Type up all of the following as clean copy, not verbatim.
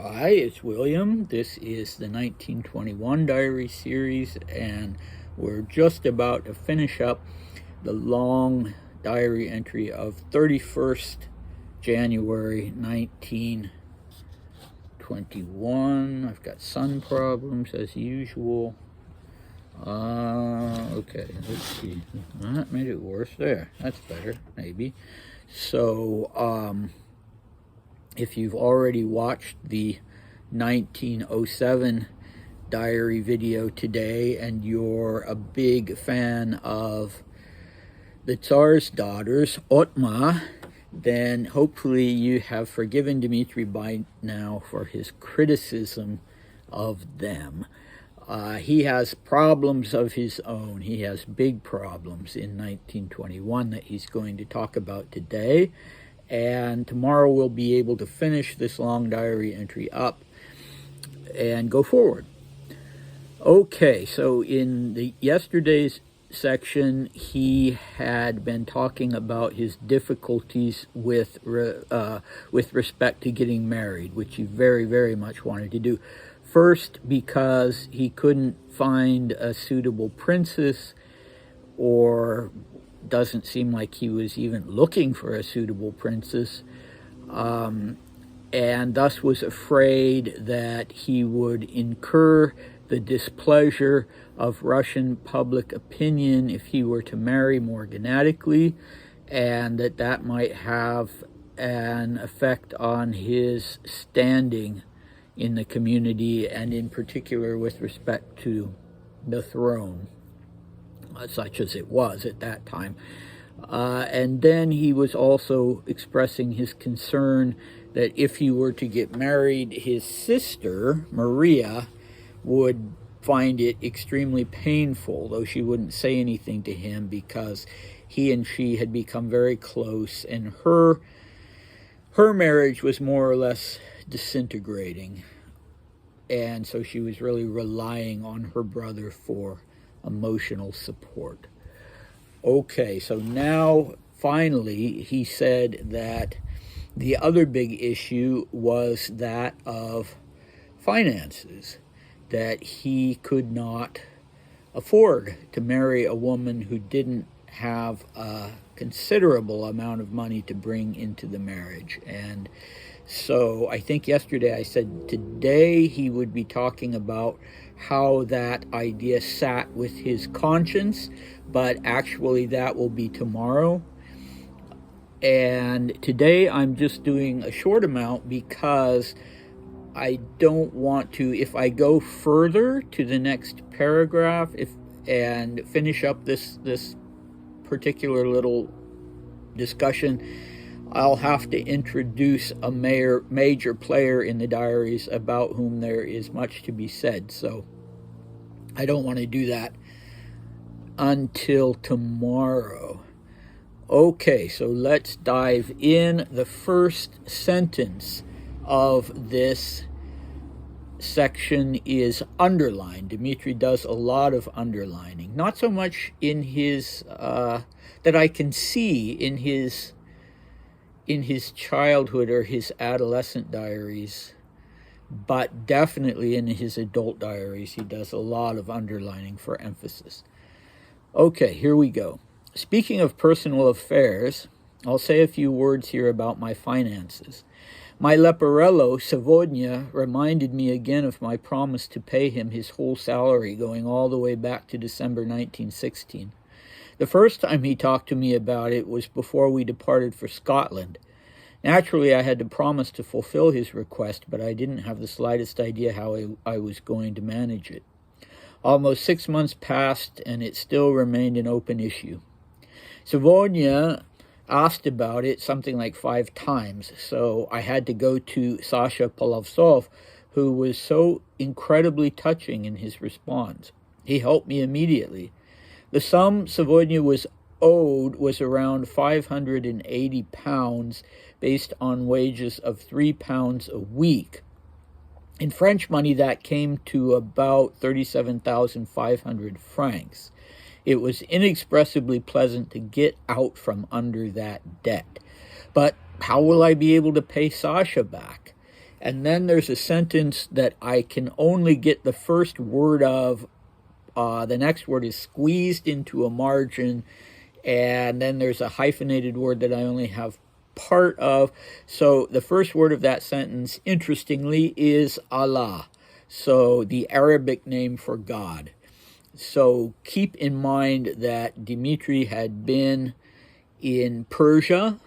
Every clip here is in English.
Hi, it's William. This is the 1921 diary series, and we're just about to finish up the long diary entry of 31st January 1921. I've got sun problems as usual. Okay, let's see. That made it worse there. That's better, maybe. So, if you've already watched the 1907 diary video today and you're a big fan of the Tsar's daughters, Otma, then hopefully you have forgiven Dmitri by now for his criticism of them. He has problems of his own. He has big problems in 1921 that he's going to talk about today. And tomorrow we'll be able to finish this long diary entry up and go forward. Okay, so in the yesterday's section, he had been talking about his difficulties with respect to getting married, which he very, very much wanted to do. First, because he couldn't find a suitable princess, or doesn't seem like he was even looking for a suitable princess, and thus was afraid that he would incur the displeasure of Russian public opinion if he were to marry morganatically, and that might have an effect on his standing in the community, and in particular with respect to the throne, such as it was at that time. And then he was also expressing his concern that if he were to get married, his sister, Maria, would find it extremely painful, though she wouldn't say anything to him because he and she had become very close, and her marriage was more or less disintegrating. And so she was really relying on her brother for emotional support. Okay, so now finally he said that the other big issue was that of finances, that he could not afford to marry a woman who didn't have a considerable amount of money to bring into the marriage. And so I think yesterday I said today he would be talking about how that idea sat with his conscience, but actually that will be tomorrow. And today I'm just doing a short amount because I don't want to, if I go further to the next paragraph and finish up this particular little discussion, I'll have to introduce a major player in the diaries about whom there is much to be said. So I don't want to do that until tomorrow. Okay, so let's dive in. The first sentence of this section is underlined. Dmitri does a lot of underlining. Not so much in his, that I can see in his childhood or his adolescent diaries, but definitely in his adult diaries, he does a lot of underlining for emphasis. Okay, here we go. Speaking of personal affairs, I'll say a few words here about my finances. My Leporello, Savonia, reminded me again of my promise to pay him his whole salary going all the way back to December 1916. The first time he talked to me about it was before we departed for Scotland. Naturally, I had to promise to fulfill his request, but I didn't have the slightest idea how I was going to manage it. Almost 6 months passed, and it still remained an open issue. Savonia asked about it something like 5 times, so I had to go to Sasha Polovtsov, who was so incredibly touching in his response. He helped me immediately. The sum Savonia was owed was around £580, based on wages of £3 a week. In French money, that came to about 37,500 francs. It was inexpressibly pleasant to get out from under that debt. But how will I be able to pay Sasha back? And then there's a sentence that I can only get the first word of. The next word is squeezed into a margin, and then there's a hyphenated word that I only have part of. So the first word of that sentence, interestingly, is Allah, so the Arabic name for God. So keep in mind that Dmitri had been in Persia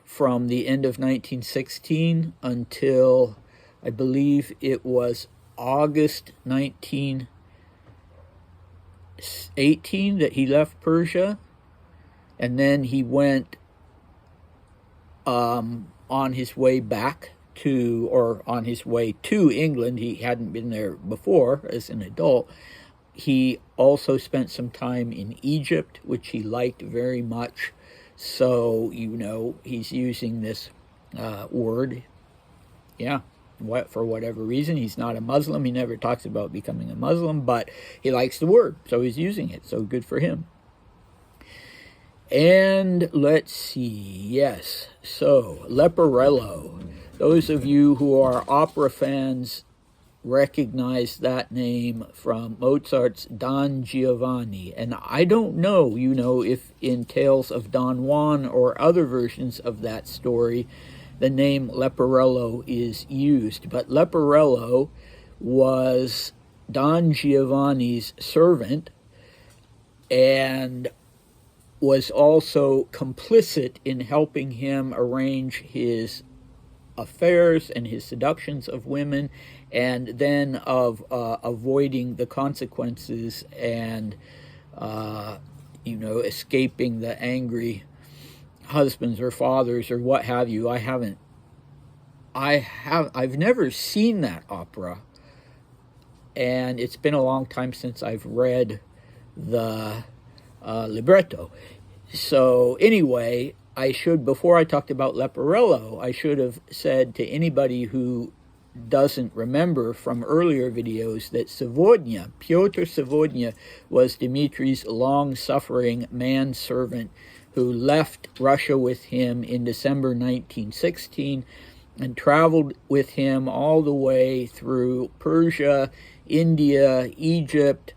from the end of 1916 until, I believe it was August 1918 that he left Persia, and then he went on his way back to, or on his way to England. He hadn't been there before as an adult. He also spent some time in Egypt, which he liked very much. So, he's using this word. Yeah. For whatever reason. He's not a Muslim. He never talks about becoming a Muslim, but he likes the word, so he's using it. So good for him. And let's see. Yes. So, Leporello. Those of you who are opera fans recognize that name from Mozart's Don Giovanni. And I don't know, if in Tales of Don Juan or other versions of that story, the name Leporello is used. But Leporello was Don Giovanni's servant and was also complicit in helping him arrange his affairs and his seductions of women, and then of avoiding the consequences and, escaping the angry husbands or fathers or what have you. I've never seen that opera, and it's been a long time since I've read the libretto. So anyway, before I talked about Leporello, I should have said to anybody who doesn't remember from earlier videos that Piotr Savodnya, was Dmitri's long-suffering manservant who left Russia with him in December 1916 and traveled with him all the way through Persia, India, Egypt,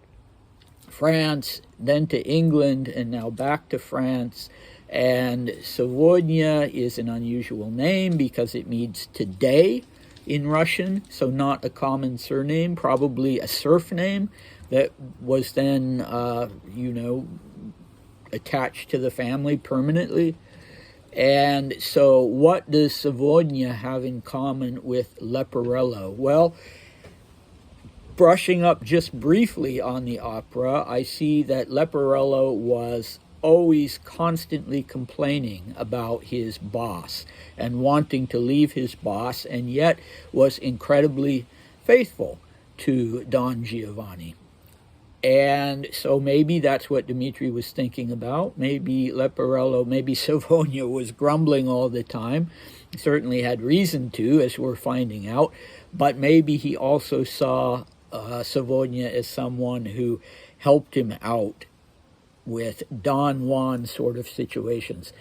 France, then to England, and now back to France. And Savodnya is an unusual name because it means today in Russian, so not a common surname, probably a serf name that was then, attached to the family permanently. And so what does Savodnya have in common with Leporello? Well, brushing up just briefly on the opera, I see that Leporello was always constantly complaining about his boss and wanting to leave his boss, and yet was incredibly faithful to Don Giovanni. And so maybe that's what Dmitri was thinking about. Maybe Savodnya was grumbling all the time. He certainly had reason to, as we're finding out. But maybe he also saw Savodnya as someone who helped him out with Don Juan sort of situations.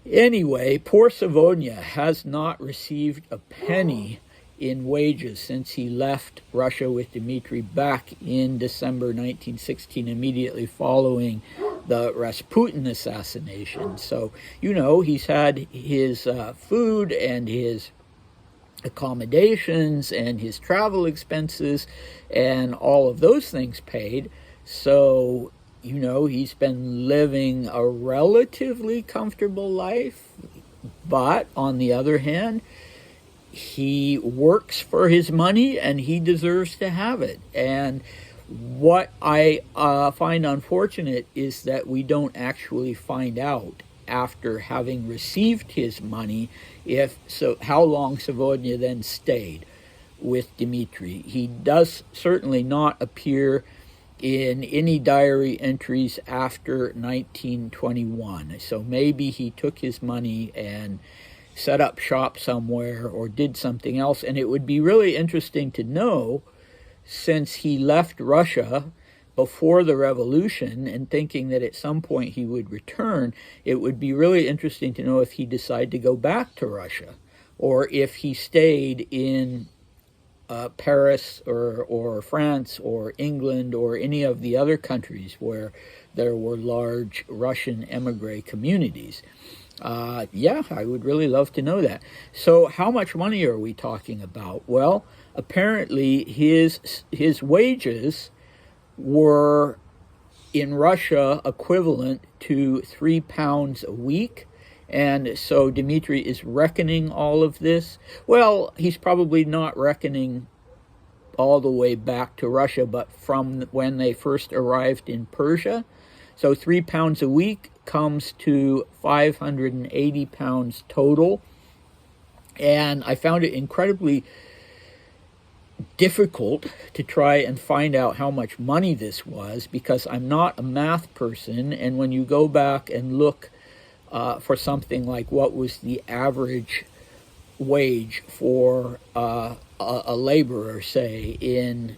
Anyway, poor Savodnya has not received a penny in wages since he left Russia with Dmitri back in December 1916, immediately following the Rasputin assassination. So, he's had his food and his accommodations and his travel expenses and all of those things paid. So, he's been living a relatively comfortable life. But on the other hand, he works for his money and he deserves to have it. And what I find unfortunate is that we don't actually find out after having received his money how long Savodnya then stayed with Dmitri. He does certainly not appear in any diary entries after 1921. So maybe he took his money and set up shop somewhere or did something else. And it would be really interesting to know, since he left Russia before the revolution and thinking that at some point he would return, it would be really interesting to know if he decided to go back to Russia or if he stayed in Paris or France or England or any of the other countries where there were large Russian emigre communities. Yeah, I would really love to know that. So how much money are we talking about? Well, apparently his wages were in Russia equivalent to £3 a week. And so Dmitri is reckoning all of this. Well, he's probably not reckoning all the way back to Russia, but from when they first arrived in Persia. So £3 a week comes to £580 total. And I found it incredibly difficult to try and find out how much money this was, because I'm not a math person. And when you go back and look for something like what was the average wage for a laborer, say, in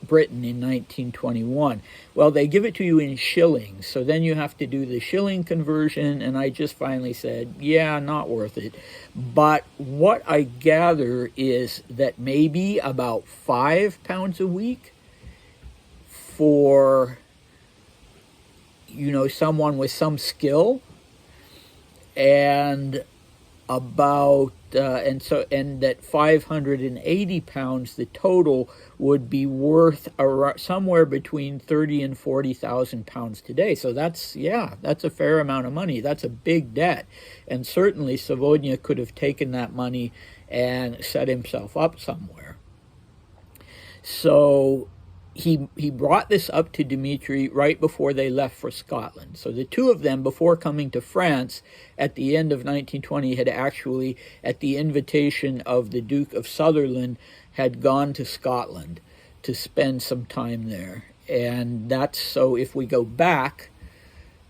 Britain in 1921. Well, they give it to you in shillings, so then you have to do the shilling conversion, and I just finally said, yeah, not worth it. But what I gather is that maybe about £5 a week for, someone with some skill, and about and that £580, the total, would be worth somewhere between £30,000 and £40,000 today. So that's a fair amount of money. That's a big debt, and certainly Savonia could have taken that money and set himself up somewhere. So he brought this up to Dmitri right before they left for Scotland. So the two of them, before coming to France at the end of 1920, had actually, at the invitation of the Duke of Sutherland, had gone to Scotland to spend some time there. And that's, so if we go back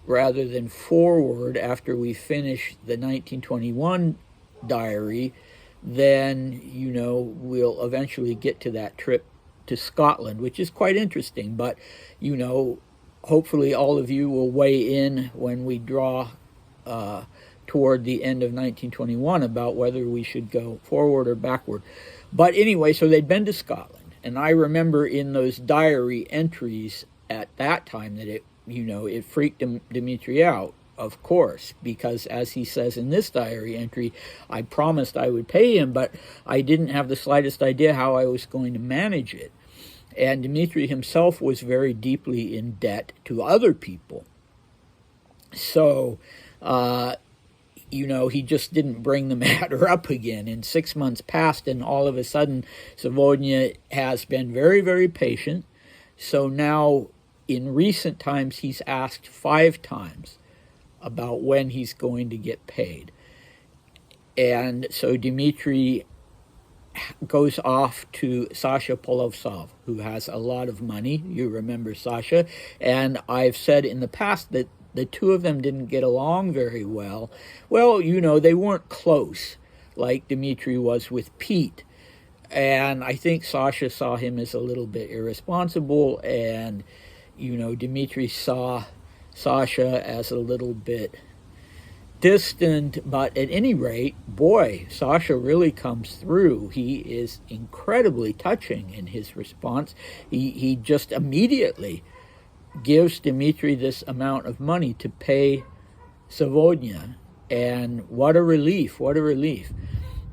rather than forward after we finish the 1921 diary, then, we'll eventually get to that trip to Scotland, which is quite interesting. But, hopefully all of you will weigh in when we draw toward the end of 1921 about whether we should go forward or backward. But anyway, so they'd been to Scotland, and I remember in those diary entries at that time that it freaked Dmitri out, of course, because as he says in this diary entry, I promised I would pay him, but I didn't have the slightest idea how I was going to manage it. And Dmitri himself was very deeply in debt to other people. So, he just didn't bring the matter up again. And 6 months passed, and all of a sudden, Savonia has been very, very patient. So now, in recent times, he's asked 5 times about when he's going to get paid. And so Dmitri goes off to Sasha Polovtsov, who has a lot of money. You remember Sasha. And I've said in the past that the two of them didn't get along very well. Well, they weren't close like Dmitri was with Pete. And I think Sasha saw him as a little bit irresponsible, and, Dmitri saw Sasha as a little bit distant. But at any rate, boy, Sasha really comes through. He is incredibly touching in his response. He just immediately gives Dmitri this amount of money to pay Savonia, and what a relief! What a relief!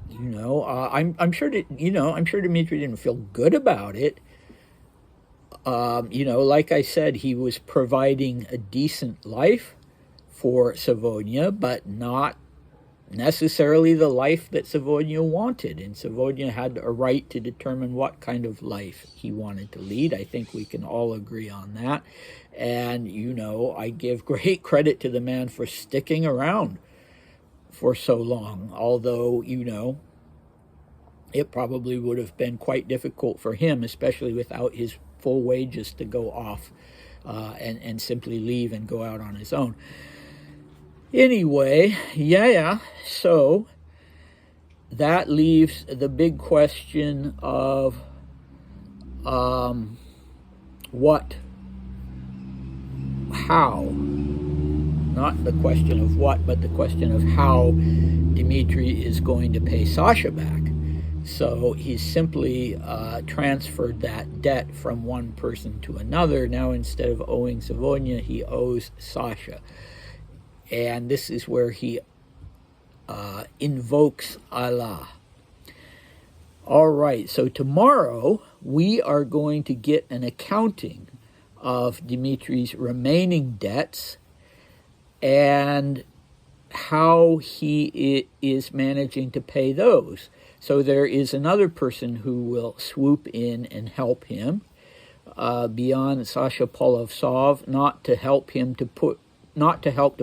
I'm sure that I'm sure Dmitri didn't feel good about it. Like I said, he was providing a decent life for Savonia, but not necessarily the life that Savonia wanted. And Savonia had a right to determine what kind of life he wanted to lead. I think we can all agree on that. And, I give great credit to the man for sticking around for so long, although, it probably would have been quite difficult for him, especially without his full wages, to go off and simply leave and go out on his own. Anyway, so that leaves the big question of how not the question of what, but the question of how Dmitry is going to pay Sasha back. So he's simply transferred that debt from one person to another. Now, instead of owing Savonya, he owes Sasha. And this is where he invokes Allah. All right, so tomorrow we are going to get an accounting of Dmitry's remaining debts and how he is managing to pay those. So there is another person who will swoop in and help him beyond Sasha Polovtsov, not to help to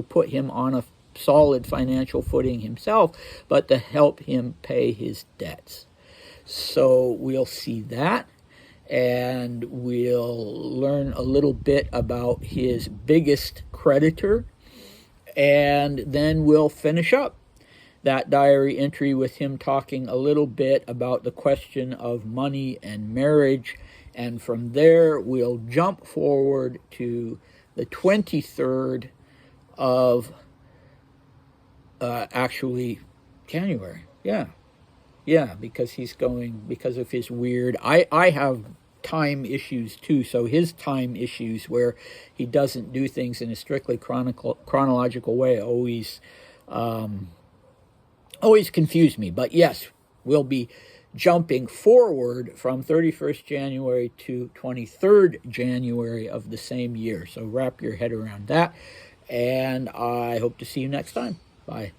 put him on a solid financial footing himself, but to help him pay his debts. So we'll see that, and we'll learn a little bit about his biggest creditor, and then we'll finish up that diary entry with him talking a little bit about the question of money and marriage. And from there, we'll jump forward to the 23rd of actually January. Yeah, because he's going, because of his weird, I have time issues too, so his time issues where he doesn't do things in a strictly chronological way always confuse me. But yes, we'll be jumping forward from 31st January to 23rd January of the same year. So wrap your head around that, and I hope to see you next time. Bye.